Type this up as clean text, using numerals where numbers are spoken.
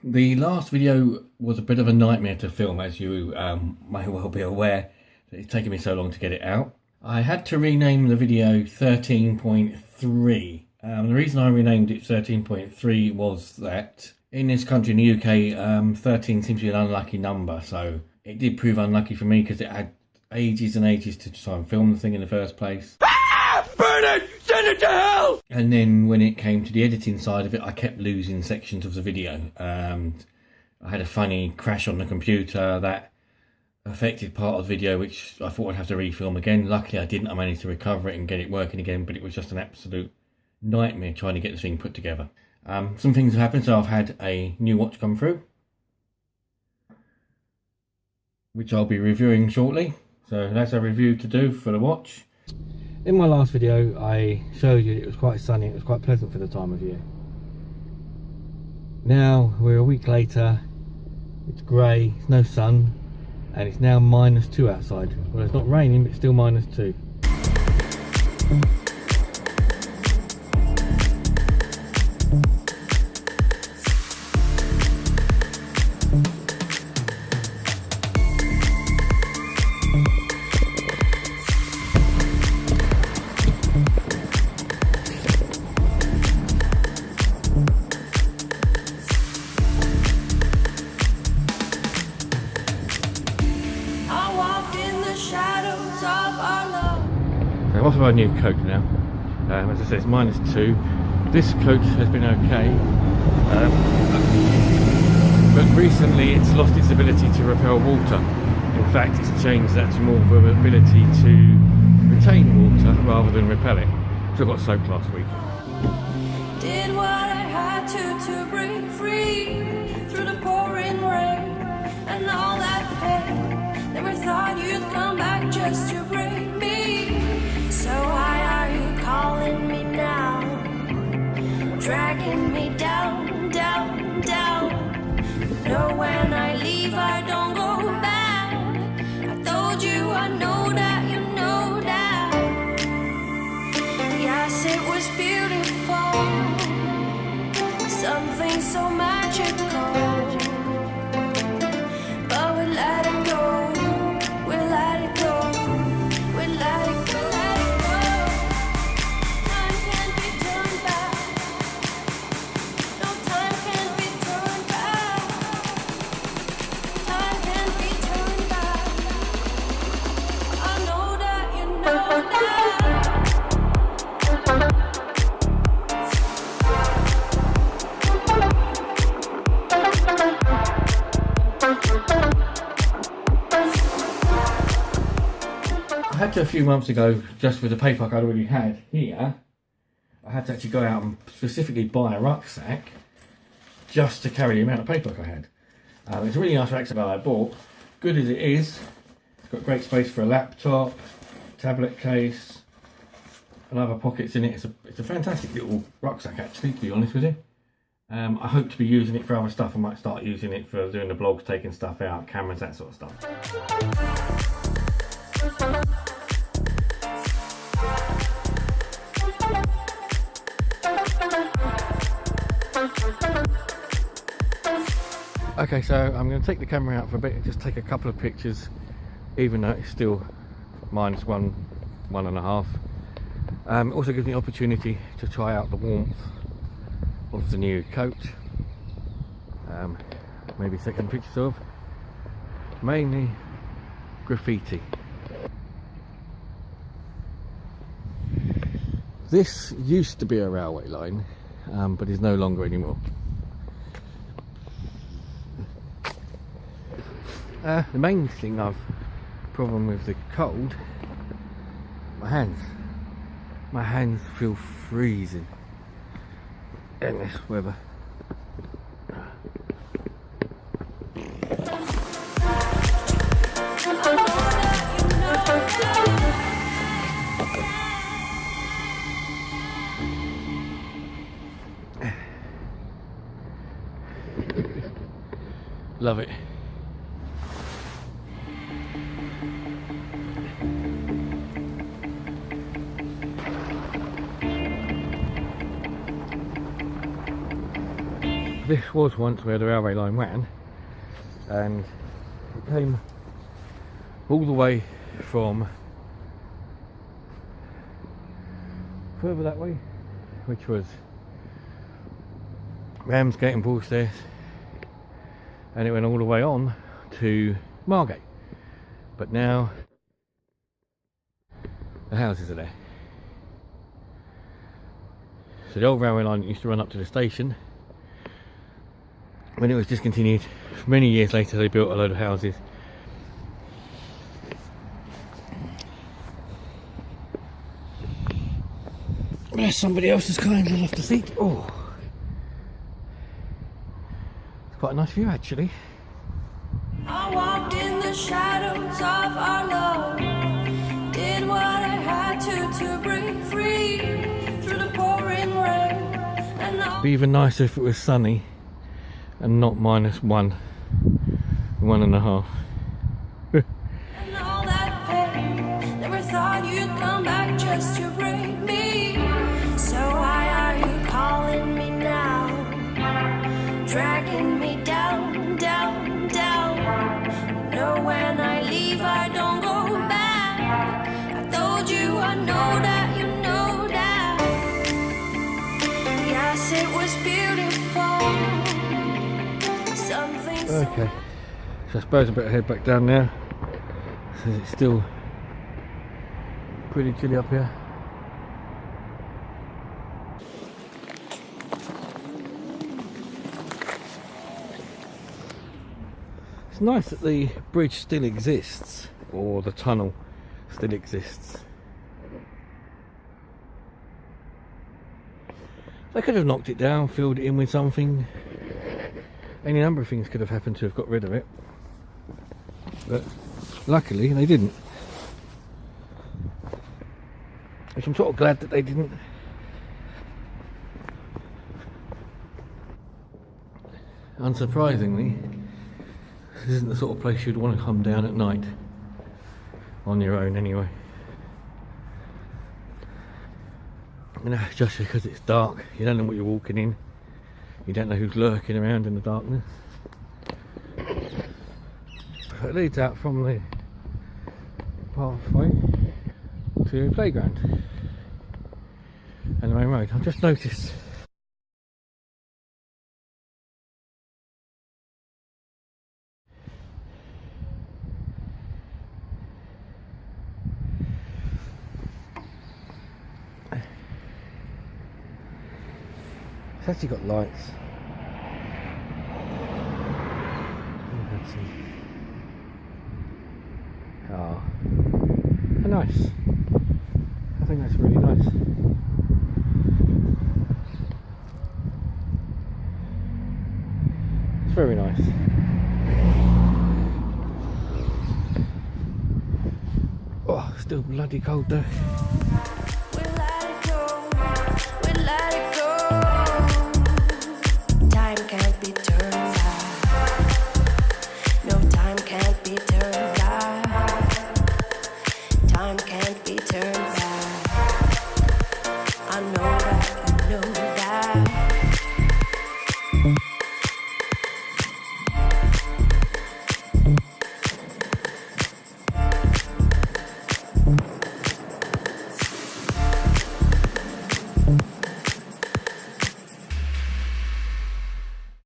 The last video was a bit of a nightmare to film, as you may well be aware. It's taken me so long to get it out. I had to rename the video 13.3. The reason I renamed it 13.3 was that in this country, in the UK, 13 seems to be an unlucky number. So it did prove unlucky for me because it had ages and ages to try and film the thing in the first place. Burn it! Send it to hell! And then when it came to the editing side of it, I kept losing sections of the video. I had a funny crash on the computer that affected part of the video, which I thought I'd have to refilm again. Luckily I didn't. I managed to recover it and get it working again, but it was just an absolute nightmare trying to get the thing put together. Some things have happened. So I've had a new watch come through, which I'll be reviewing shortly. So that's a review to do for the watch. In my last video I showed you it was quite sunny, it was quite pleasant for the time of year. Now we're a week later, it's grey, it's no sun, and it's now -2 outside. Well, it's not raining, but it's still -2. I'm off of our new coat now. As I said, it's -2. This coat has been okay, but recently it's lost its ability to repel water. In fact, it's changed that to more of an ability to retain water rather than repel it. So I got soaked last week. Did what I had to break free through the pouring rain and all that pain. Never thought you'd come back just to break me. So why are you calling me now? Dragging me down, down, down. No, when I leave I don't go back. I told you I know that you know that. Yes, it was beautiful, something so magical. But we let it go, we let it go, we let it go. I had to a few months ago, just with the paperwork I'd already had here, I had to actually go out and specifically buy a rucksack just to carry the amount of paperwork I had. It's a really nice rucksack that I bought. Good as it is, it's got great space for a laptop, tablet case, and other pockets in it. It's a fantastic little rucksack actually, to be honest with you. I hope to be using it for other stuff. I might start using it for doing the blogs, taking stuff out, cameras, that sort of stuff. Okay, so I'm going to take the camera out for a bit and just take a couple of pictures, even though it's still -1, 1.5. It also gives me the opportunity to try out the warmth of the new coat. Maybe taking pictures of mainly graffiti. This used to be a railway line, but is no longer anymore. The main thing I've problem with the cold, my hands. My hands feel freezing in this weather. Love it. this was once where the railway line ran, and it came all the way from further that way, which was Ramsgate and Broadstairs, and it went all the way on to Margate. But now the houses are there. So the old railway line used to run up to the station. When it was discontinued, many years later they built a load of houses. There's somebody else has kindly left a seat. Oh, it's quite a nice view actually. I walked in the shadows of our love, did what I had to break free through the pouring rain. And It'd be even nicer if it was sunny and not -1, 1.5. and all that pain, never thought you'd come back just to break me. So why are you calling me now, dragging me down, down, down? You know when I leave I don't go back. I told you I know that, you know that. Yes, it was beautiful. Something Okay, so I suppose I better head back down now, since it's still pretty chilly up here. It's nice that the bridge still exists, or the tunnel still exists. They could have knocked it down, filled it in with something. Any number of things could have happened to have got rid of it, but luckily they didn't. Which I'm sort of glad that they didn't. Unsurprisingly, this isn't the sort of place you'd want to come down at night on your own anyway. You know, just because it's dark, you don't know what you're walking in. You don't know who's lurking around in the darkness. So it leads out from the pathway to the playground and the main road. I've just noticed it's actually got lights. Let's see. Oh, nice. I think that's really nice. It's very nice. Oh, still bloody cold though. we let it go, we let it go. Time can't be turned back. No, time can't be turned back. Time can't be turned back. I know that, you know that.